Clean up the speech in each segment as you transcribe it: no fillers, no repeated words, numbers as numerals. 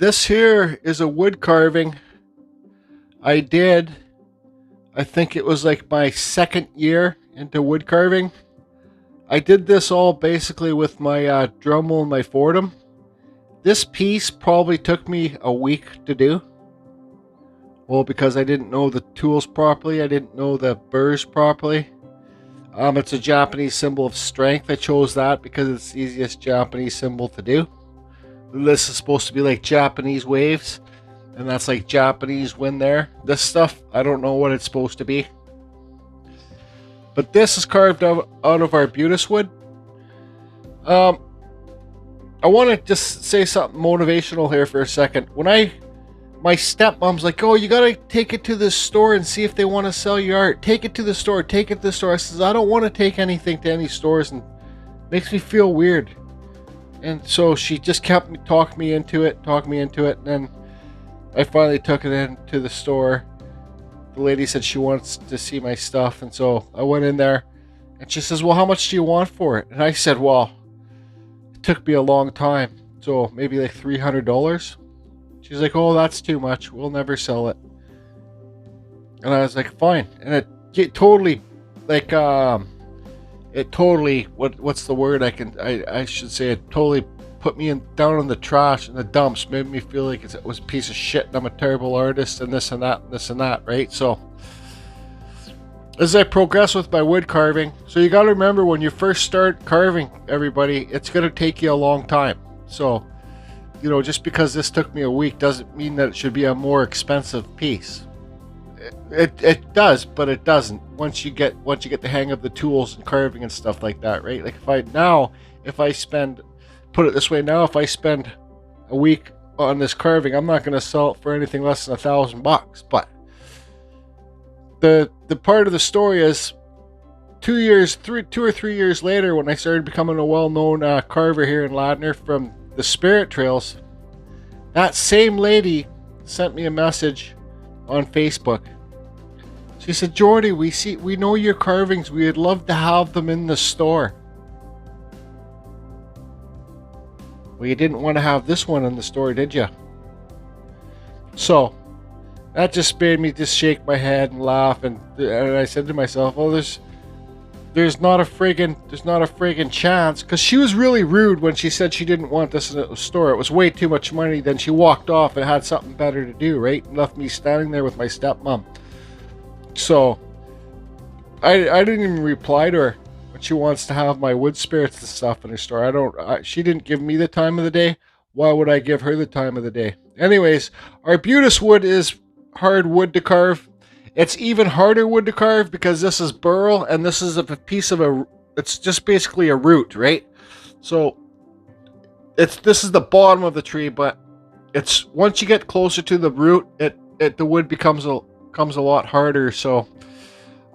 This here is a wood carving I did. I think it was like my second year into wood carving. I did this all basically with my Dremel and my Fordham. This piece probably took me a week to do. Well, because I didn't know the tools properly. I didn't know the burs properly. It's a Japanese symbol of strength. I chose that because it's the easiest Japanese symbol to do. This is supposed to be like Japanese waves, and that's like Japanese wind there. This stuff, I don't know what it's supposed to be. But this is carved out of arbutus wood. I want to just say something motivational here for a second. When my stepmom's like, oh, you gotta take it to the store and see if they want to sell your art. Take it to the store, take it to the store. I says, I don't want to take anything to any stores, and it makes me feel weird. And so she just kept talking me into it, and then I finally took it into the store. The lady said she wants to see my stuff, and so I went in there, and she says, well, how much do you want for it? And I said, well, it took me a long time, so maybe like $300. She's like, oh, that's too much. We'll never sell it. And I was like, fine. And it totally, like, what's the word I should say, it totally put me down in the trash and the dumps, made me feel like it was a piece of shit and I'm a terrible artist and this and that, right? So as I progress with my wood carving, so you got to remember, when you first start carving, everybody, it's going to take you a long time. So, you know, just because this took me a week doesn't mean that it should be a more expensive piece. It does, but it doesn't. Once you get the hang of the tools and carving and stuff like that, right? Like if I spend a week on this carving, I'm not going to sell it for anything less than $1,000. But the part of the story is 2 or 3 years later, when I started becoming a well-known carver here in Ladner from the Spirit Trails, that same lady sent me a message on Facebook. She said, Jordy, we know your carvings. We'd love to have them in the store. Well, you didn't want to have this one in the store, did you? So that just made me just shake my head and laugh, and I said to myself, oh, there's not a friggin' chance, because she was really rude when she said she didn't want this in the store. It was way too much money. Then she walked off and had something better to do, right? And left me standing there with my stepmom. So I didn't even reply to her when she wants to have my wood spirits and stuff in her store. She didn't give me the time of the day. Why would I give her the time of the day? Anyways, arbutus wood is hard wood to carve. It's even harder wood to carve because this is burl, and this is a piece of it's just basically a root, right? So this is the bottom of the tree, but it's once you get closer to the root, the wood becomes a lot harder. So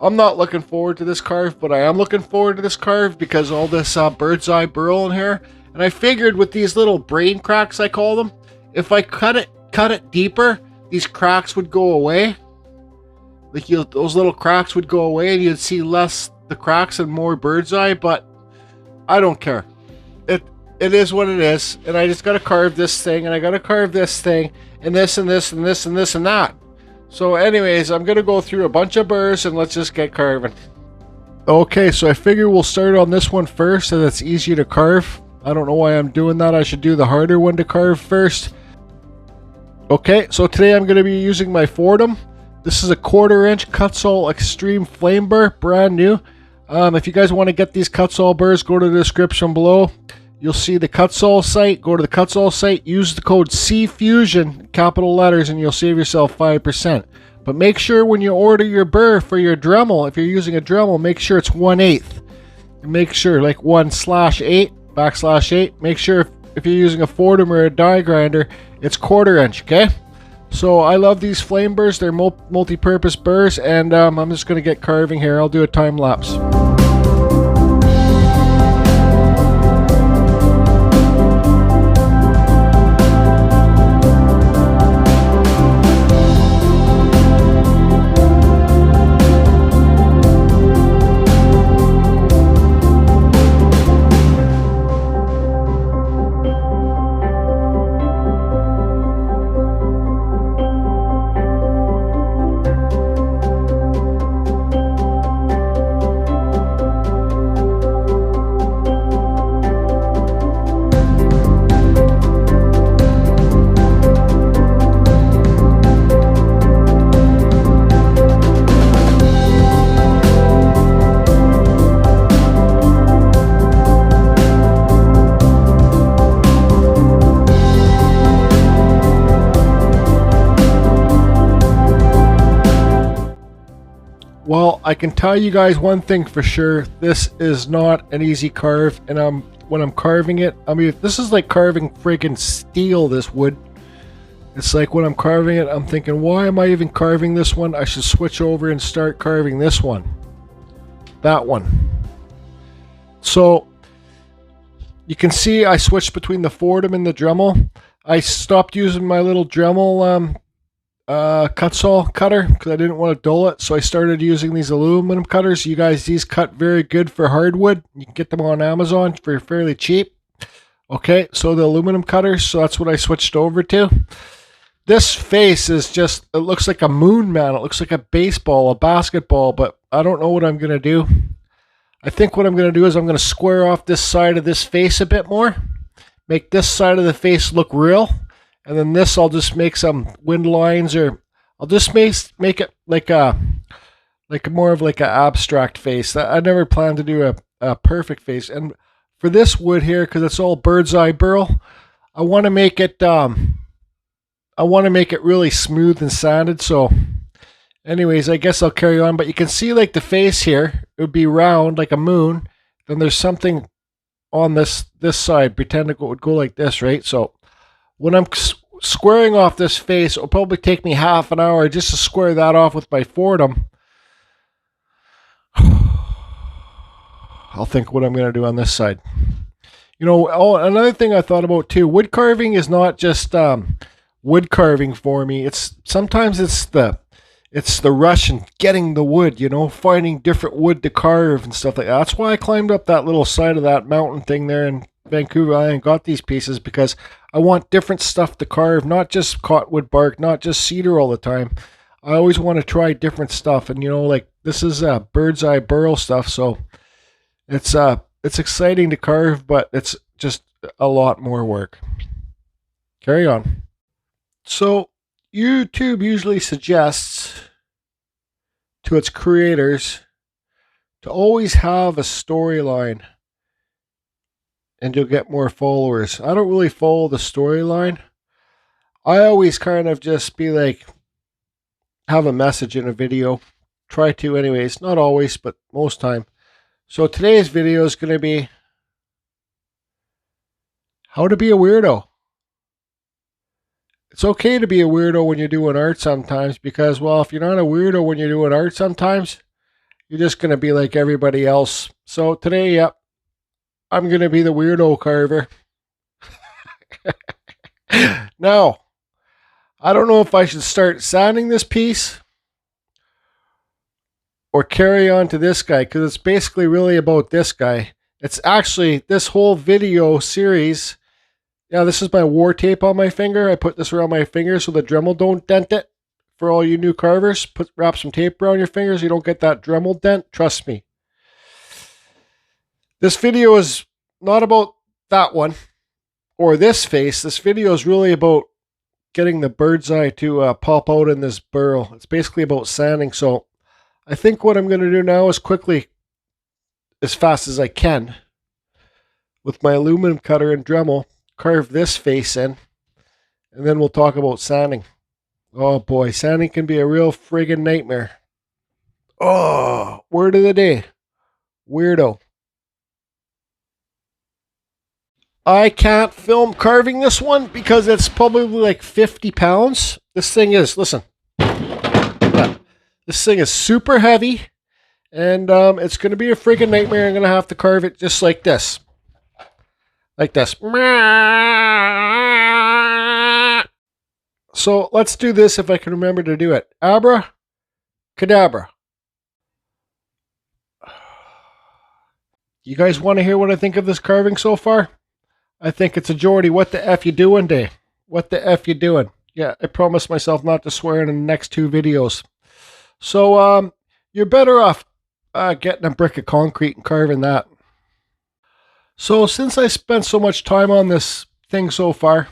I'm not looking forward to this carve, but I am looking forward to this carve because all this birdseye burl in here. And I figured with these little brain cracks, I call them, if I cut it deeper, these cracks would go away. Like those little cracks would go away, and you'd see less the cracks and more birdseye. But I don't care. It is what it is, and I just got to carve this thing, and I got to carve this thing, and this and this and this and this and that. So anyways, I'm going to go through a bunch of burrs, and let's just get carving. Okay, so I figure we'll start on this one first, and it's easier to carve. I don't know why I'm doing that. I should do the harder one to carve first. Okay, so today I'm going to be using my Fordham. This is a 1/4 inch Kutzall Extreme Flame Burr, brand new. If you guys want to get these Kutzall burrs, go to the description below. You'll see the Kutzall site. Go to the Kutzall site, use the code CFUSION, capital letters, and you'll save yourself 5%. But make sure when you order your burr for your Dremel, if you're using a Dremel, make sure it's 1/8. And make sure, like 1/8, make sure if you're using a Fordham or a die grinder, it's 1/4 inch, okay? So I love these flame burrs. They're multi-purpose burrs, and I'm just going to get carving here. I'll do a time lapse. Well, I can tell you guys one thing for sure. This is not an easy carve, and when I'm carving it, I mean, this is like carving friggin' steel, this wood. It's like when I'm carving it, I'm thinking, why am I even carving this one? I should switch over and start carving this one. That one. So, you can see I switched between the Fordham and the Dremel. I stopped using my little Dremel Kutzall cutter because I didn't want to dull it, so I started using these aluminum cutters. You guys, these cut very good for hardwood. You can get them on Amazon for fairly cheap. Okay, so the aluminum cutters, so that's what I switched over to. This face is just, it looks like a moon man. It looks like a baseball, a basketball, but I don't know what I'm going to do. I think what I'm going to do is I'm going to square off this side of this face a bit more. Make this side of the face look real. And then this, I'll just make some wind lines, or I'll just make it like more of like an abstract face. I never planned to do a perfect face. And for this wood here, because it's all Birdseye burl, I want to make it really smooth and sanded. So anyways, I guess I'll carry on. But you can see like the face here, it would be round like a moon. Then there's something on this side. Pretend it would go like this, right? So when I'm squaring off this face, it'll probably take me half an hour just to square that off with my Fordham. I'll think what I'm going to do on this side. You know, another thing I thought about too, wood carving is not just wood carving for me. Sometimes it's the rush and getting the wood, you know, finding different wood to carve and stuff like that. That's why I climbed up that little side of that mountain thing there in Vancouver Island and got these pieces, because I want different stuff to carve, not just cottonwood bark, not just cedar all the time. I always want to try different stuff, and you know, like this is Birdseye burl stuff, so it's exciting to carve, but it's just a lot more work. Carry on. So YouTube usually suggests to its creators to always have a storyline, and you'll get more followers. I don't really follow the storyline. I always kind of just be like, have a message in a video. Try to anyways. Not always, but most time. So today's video is going to be how to be a weirdo. It's okay to be a weirdo when you're doing art sometimes, because, well, if you're not a weirdo when you're doing art sometimes, you're just going to be like everybody else. So today, yep, I'm going to be the weirdo carver. Now, I don't know if I should start sanding this piece or carry on to this guy, because it's basically really about this guy. It's actually this whole video series. Yeah, this is my war tape on my finger. I put this around my finger so the Dremel don't dent it. For all you new carvers, wrap some tape around your fingers. You don't get that Dremel dent. Trust me. This video is not about that one or this face. This video is really about getting the Birdseye to pop out in this burl. It's basically about sanding. So I think what I'm going to do now is quickly, as fast as I can, with my aluminum cutter and Dremel, carve this face in, and then we'll talk about sanding. Oh boy, sanding can be a real friggin' nightmare. Oh, word of the day, weirdo. I can't film carving this one because it's probably like 50 pounds. This thing is, listen, this thing is super heavy, and it's going to be a friggin' nightmare. I'm going to have to carve it just like this. Like this. So let's do this if I can remember to do it. Abra, cadabra. You guys want to hear what I think of this carving so far? I think it's a Geordie, what the F you doing day? What the F you doing? Yeah, I promised myself not to swear in the next 2 videos. So, you're better off getting a brick of concrete and carving that. So, since I spent so much time on this thing so far,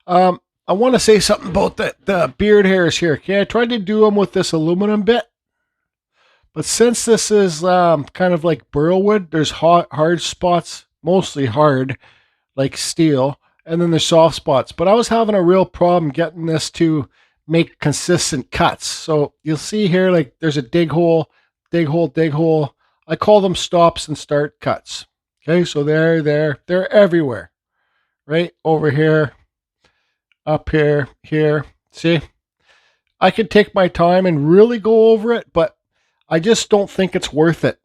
I want to say something about the beard hairs here. Okay, I tried to do them with this aluminum bit, but since this is kind of like burl wood, there's hard spots, mostly hard, like steel, and then there's soft spots. But I was having a real problem getting this to make consistent cuts. So you'll see here, like there's a dig hole, dig hole, dig hole. I call them stops and start cuts. Okay, so they're everywhere. Right over here, up here, here. See, I could take my time and really go over it, but I just don't think it's worth it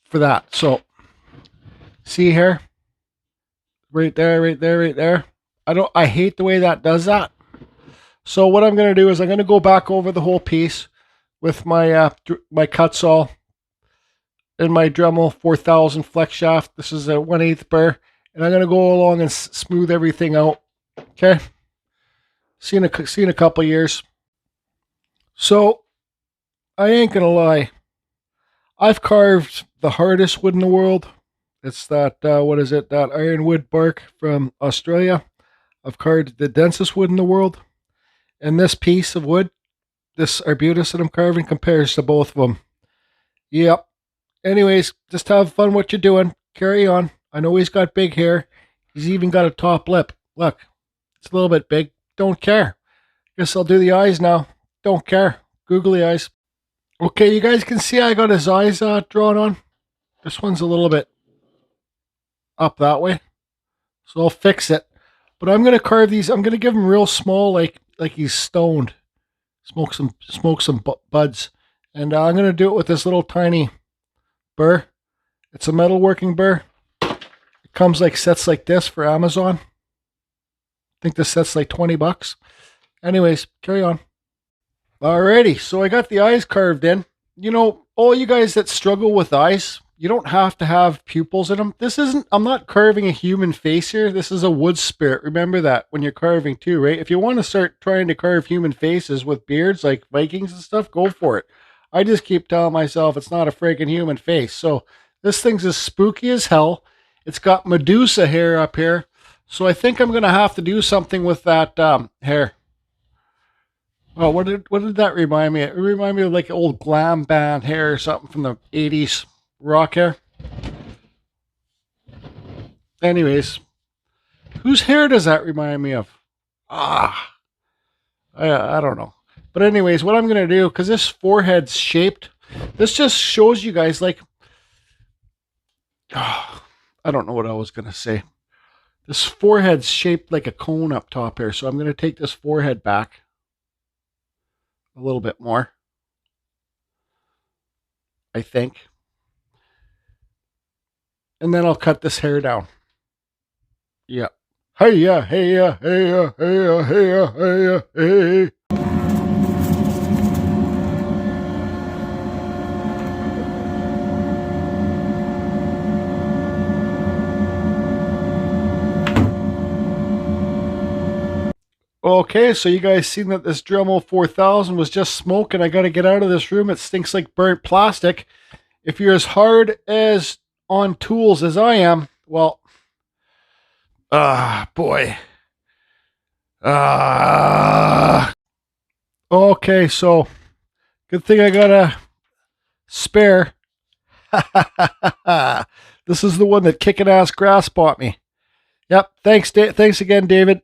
for that. So see here, right there, right there, right there. I hate the way that does that. So what I'm going to do is I'm going to go back over the whole piece with my my Kutzall and my Dremel 4000 flex shaft. This is a 1/8 burr, and I'm going to go along and smooth everything out. Okay. See in a couple years. So I ain't going to lie. I've carved the hardest wood in the world. It's that, what is it? That ironwood bark from Australia. I've carved the densest wood in the world. And this piece of wood, this arbutus that I'm carving, compares to both of them. Yep. Anyways, just have fun what you're doing. Carry on. I know he's got big hair. He's even got a top lip. Look, it's a little bit big. Don't care. Guess I'll do the eyes now. Don't care. Googly eyes. Okay, you guys can see I got his eyes drawn on. This one's a little bit up that way. So I'll fix it. But I'm going to carve these. I'm going to give him real small, like he's stoned. Smoke some buds. And I'm going to do it with this little tiny burr. It's a metalworking burr. It comes like sets like this for Amazon. I think this set's like 20 bucks. Anyways, carry on. Alrighty, so I got the eyes carved in. You know, all you guys that struggle with eyes, you don't have to have pupils in them. I'm not carving a human face here. This is a wood spirit. Remember that when you're carving too, right? If you want to start trying to carve human faces with beards like Vikings and stuff, go for it. I just keep telling myself it's not a freaking human face. So this thing's as spooky as hell. It's got Medusa hair up here. So I think I'm going to have to do something with that hair. Oh, what did that remind me of? It reminded me of like old glam band hair or something from the 80s rock hair. Anyways, whose hair does that remind me of? I don't know. But anyways, what I'm going to do, because this forehead's shaped, this just shows you guys like, I don't know what I was going to say. This forehead's shaped like a cone up top here. So I'm going to take this forehead back a little bit more, I think. And then I'll cut this hair down. Yeah. Hey, yeah, hey, yeah, hey, yeah, hey, yeah, hey, yeah, hey, yeah, hey. Okay, so you guys seen that this Dremel 4000 was just smoking. I got to get out of this room. It stinks like burnt plastic. If you're as hard as on tools as I am, well, boy. Okay, so good thing I got a spare. This is the one that kicking ass grass bought me. Yep, thanks again, David.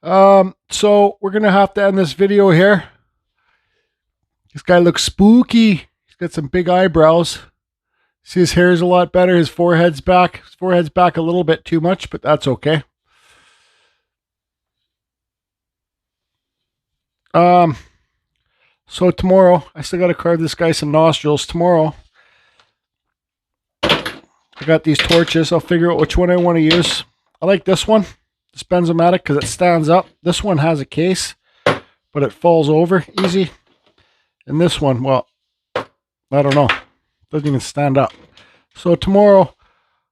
So we're gonna have to end this video here. This guy looks spooky. He's got some big eyebrows. See, his hair's a lot better. His forehead's back. His forehead's back a little bit too much, but that's okay. So tomorrow, I still gotta carve this guy some nostrils. Tomorrow, I got these torches. I'll figure out which one I want to use. I like this one. This Benzomatic because it stands up. This one has a case, but it falls over easy. And this one, well, I don't know. Doesn't even stand up. So tomorrow,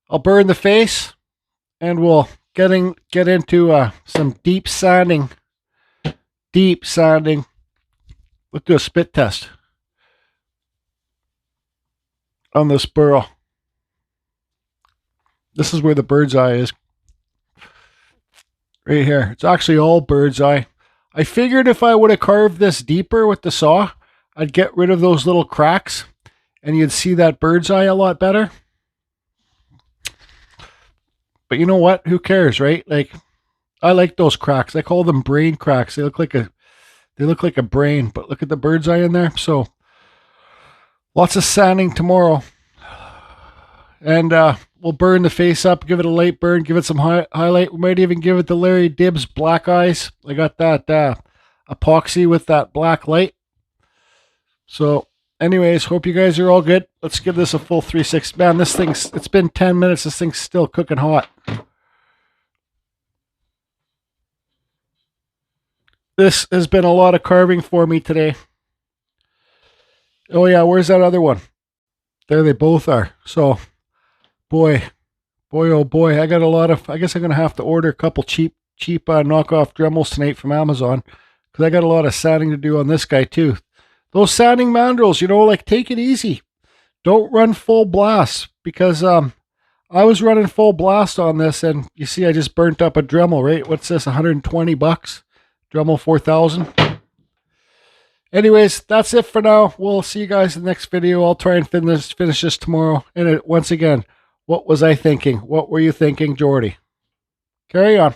I'll burn the face, and we'll get into some deep sanding. Deep sanding. Let's do a spit test on this burl. This is where the bird's eye is. Right here. It's actually all bird's eye. I figured if I would have carved this deeper with the saw, I'd get rid of those little cracks and you'd see that bird's eye a lot better. But you know what? Who cares, right? Like, I like those cracks. I call them brain cracks. They look like They look like a brain, but look at the bird's eye in there. So lots of sanding tomorrow. And we'll burn the face up, give it a light burn, give it some highlight. We might even give it the Larry Dibbs black eyes. I got that epoxy with that black light. So anyways, hope you guys are all good. Let's give this a full 360. Man, it's been 10 minutes. This thing's still cooking hot. This has been a lot of carving for me today. Oh yeah, where's that other one? There they both are. So boy, oh boy, I got a lot of, I guess I'm going to have to order a couple cheap knockoff Dremels tonight from Amazon, because I got a lot of sanding to do on this guy too. Those sanding mandrels, like, take it easy. Don't run full blast, because I was running full blast on this, and you see I just burnt up a Dremel, right? What's this, 120 bucks? Dremel 4000. Anyways, that's it for now. We'll see you guys in the next video. I'll try and finish this tomorrow. And once again, what was I thinking? What were you thinking, Jordy? Carry on.